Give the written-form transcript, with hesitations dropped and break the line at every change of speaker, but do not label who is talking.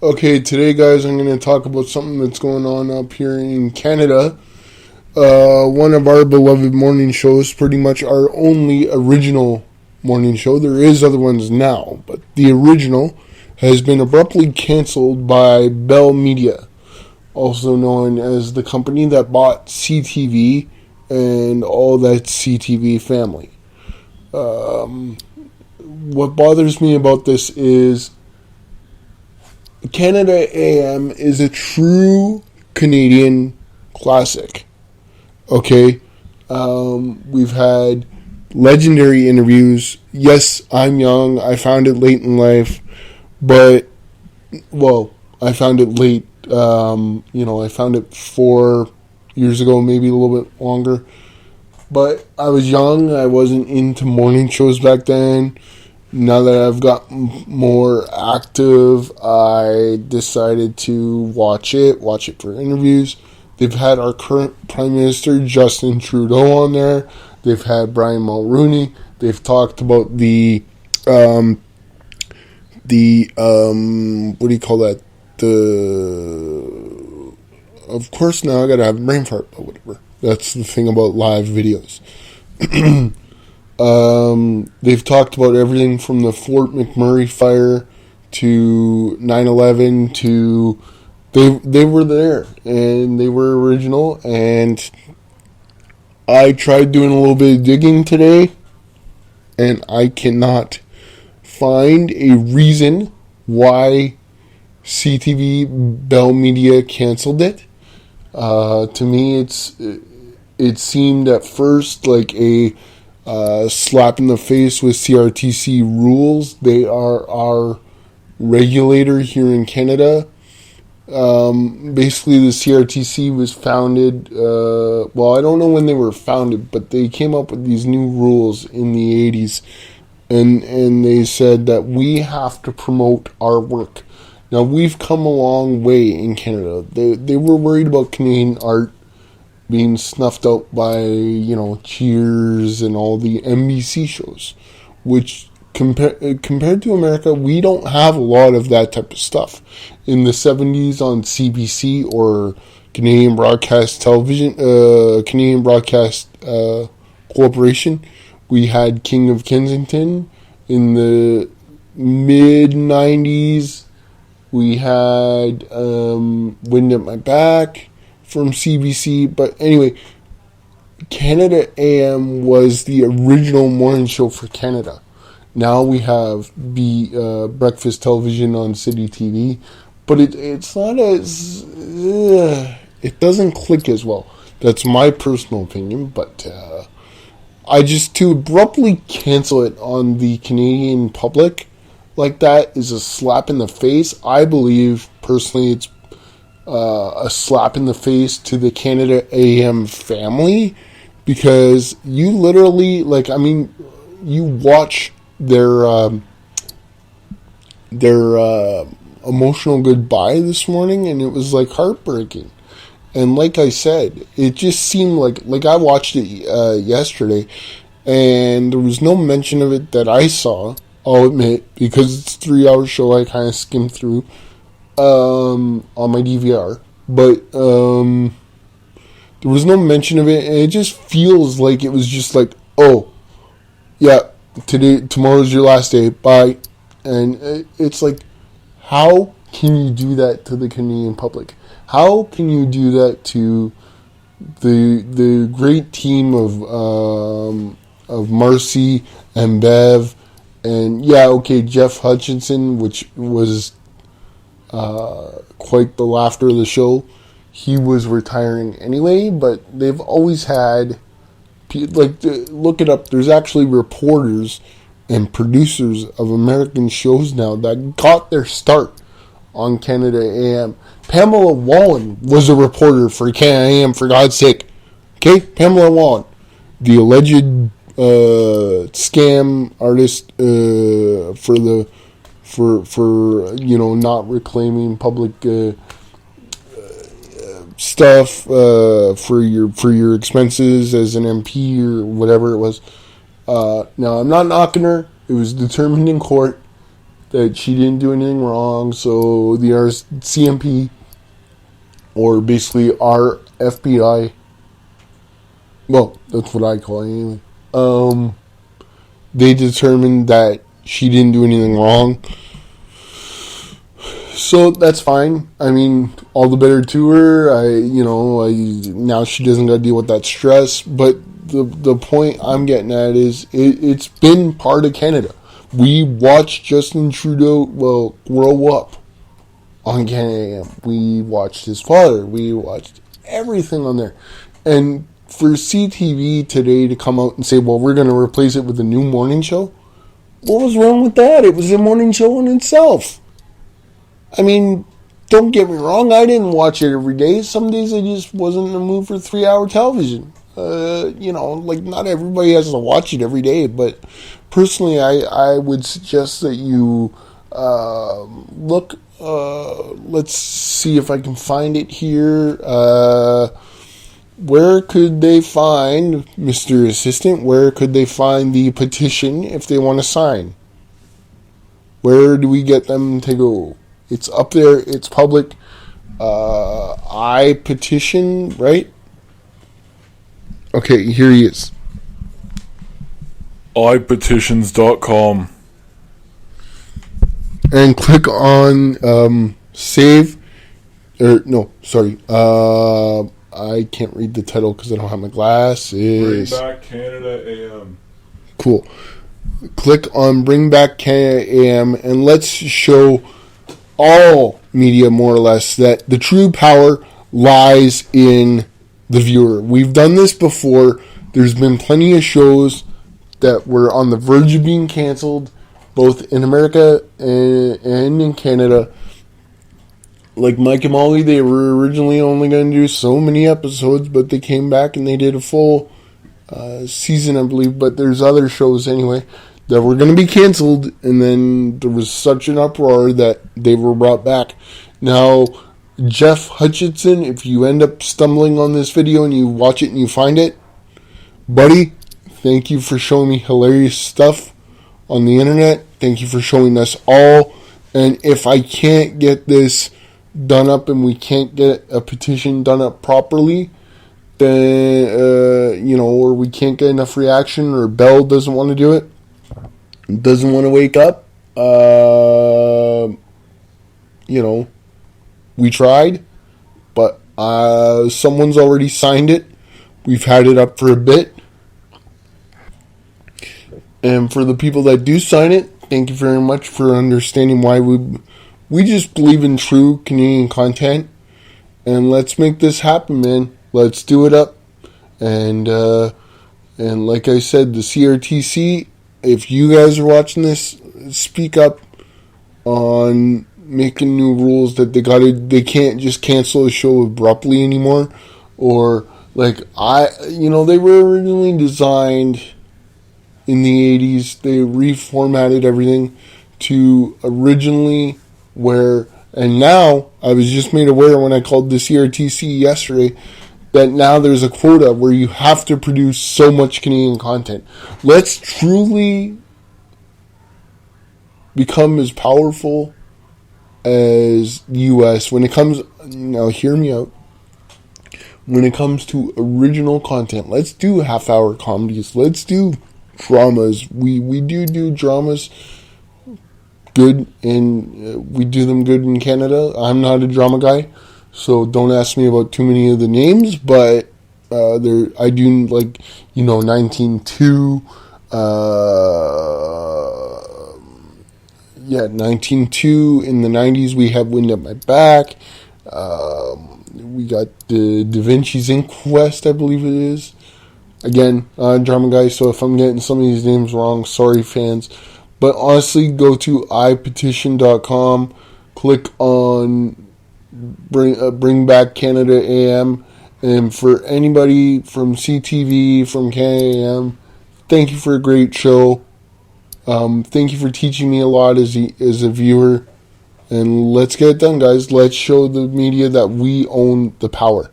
Okay, today, guys, I'm going to talk about something that's going on up here in Canada. One of our beloved morning shows, pretty much our only original morning show. There is other ones now, but the original has been abruptly canceled by Bell Media, also known as the company that bought CTV and all that CTV family. What bothers me about this is Canada AM is a true Canadian classic. Okay? We've had legendary interviews. Yes, I'm young. I found it late in life. But, I found it late. I found it 4 years ago, maybe a little bit longer. But I was young. I wasn't into morning shows back then. Now that I've got more active, I decided to watch it for interviews. They've had our current Prime Minister, Justin Trudeau, on there. They've had Brian Mulroney. They've talked about what do you call that? Of course, now I gotta have a brain fart, but whatever. That's the thing about live videos. They've talked about everything from the Fort McMurray fire to 9/11 to they were there and they were original, and I tried doing a little bit of digging today and I cannot find a reason why CTV Bell Media canceled it. To me, it seemed at first like a slap in the face with CRTC rules. They are our regulator here in Canada. Basically, the CRTC was founded, I don't know when they were founded, but they came up with these new rules in the 80s, and they said that we have to promote our work. Now, we've come a long way in Canada. They were worried about Canadian art being snuffed out by, Cheers and all the NBC shows, which compared to America, we don't have a lot of that type of stuff. In the 70s on CBC or Canadian Broadcast Television, Canadian Broadcast Corporation, we had King of Kensington. In the mid-90s, we had Wind at My Back from CBC. But anyway, Canada AM was the original morning show for Canada. Now we have breakfast television on City TV, but it's not as it doesn't click as well. That's my personal opinion, but I just to abruptly cancel it on the Canadian public like that is a slap in the face. I believe personally it's a slap in the face to the Canada AM family, because you literally, you watch their emotional goodbye this morning, and it was heartbreaking. And like I said, it just seemed like I watched it yesterday, and there was no mention of it that I saw. I'll admit, because it's a 3-hour show, I kind of skimmed through on my DVR, but there was no mention of it, and it just feels like it was just oh, yeah, tomorrow's your last day, bye. And it's how can you do that to the Canadian public? How can you do that to the great team of Marcy and Bev, and Jeff Hutchinson, which was quite the laughter of the show. He was retiring anyway, but they've always had, look it up, there's actually reporters and producers of American shows now that got their start on Canada AM. Pamela Wallen was a reporter for Canada AM, for God's sake. Okay, Pamela Wallen, the alleged scam artist for not reclaiming public stuff for your expenses as an MP or whatever it was. Now, I'm not knocking her. It was determined in court that she didn't do anything wrong. So the CMP, or basically our FBI, well, that's what I call it anyway, they determined that she didn't do anything wrong. So that's fine. I mean, all the better to her. Now she doesn't got to deal with that stress. But the point I'm getting at is it's been part of Canada. We watched Justin Trudeau, grow up on Canada AM. We watched his father. We watched everything on there. And for CTV today to come out and say, well, we're going to replace it with a new morning show, what was wrong with that? It was a morning show in itself. I mean, don't get me wrong, I didn't watch it every day. Some days I just wasn't in the mood for 3-hour television. Not everybody has to watch it every day, but personally, I would suggest that you look, let's see if I can find it here. Where could they find, Mr. Assistant, where could they find the petition if they want to sign? Where do we get them to go? It's up there. It's public. I petition, right? Okay, here he is.
iPetitions.com.
And click on save. I can't read the title because I don't have my glasses.
Bring Back Canada AM.
Cool. Click on Bring Back Canada AM and let's show all media, more or less, that the true power lies in the viewer. We've done this before. There's been plenty of shows that were on the verge of being canceled, both in America and in Canada. Like Mike and Molly, they were originally only going to do so many episodes, but they came back and they did a full season, I believe. But there's other shows anyway that were going to be canceled, and then there was such an uproar that they were brought back. Now, Jeff Hutchinson, if you end up stumbling on this video and you watch it and you find it, buddy, thank you for showing me hilarious stuff on the internet. Thank you for showing us all. And if I can't get this done up and we can't get a petition done up properly, then, or we can't get enough reaction, or Bell doesn't want to do it, doesn't want to wake up, we tried, but someone's already signed it. We've had it up for a bit. And for the people that do sign it, thank you very much for understanding why we just believe in true Canadian content. And let's make this happen, man. Let's do it up. And like I said, the CRTC, if you guys are watching this, speak up on making new rules that they can't just cancel a show abruptly anymore. Or they were originally designed in the 80s. They reformatted everything to originally where, and now I was just made aware when I called the CRTC yesterday that now there's a quota where you have to produce so much Canadian content. Let's truly become as powerful as the US when it comes, now hear me out, when it comes to original content. Let's do half-hour comedies. Let's do dramas. We do dramas good, and we do them good in Canada. I'm not a drama guy, so don't ask me about too many of the names, but I do, 19-2, 19-2. In the 90s, we have Wind at My Back. We got the Da Vinci's Inquest, I believe it is. Again, drama guy, so if I'm getting some of these names wrong, sorry, fans. But honestly, go to iPetition.com, click on Bring Back Canada AM, and for anybody from CTV, from Canada AM, thank you for a great show. Thank you for teaching me a lot as a viewer. And let's get it done, guys. Let's show the media that we own the power.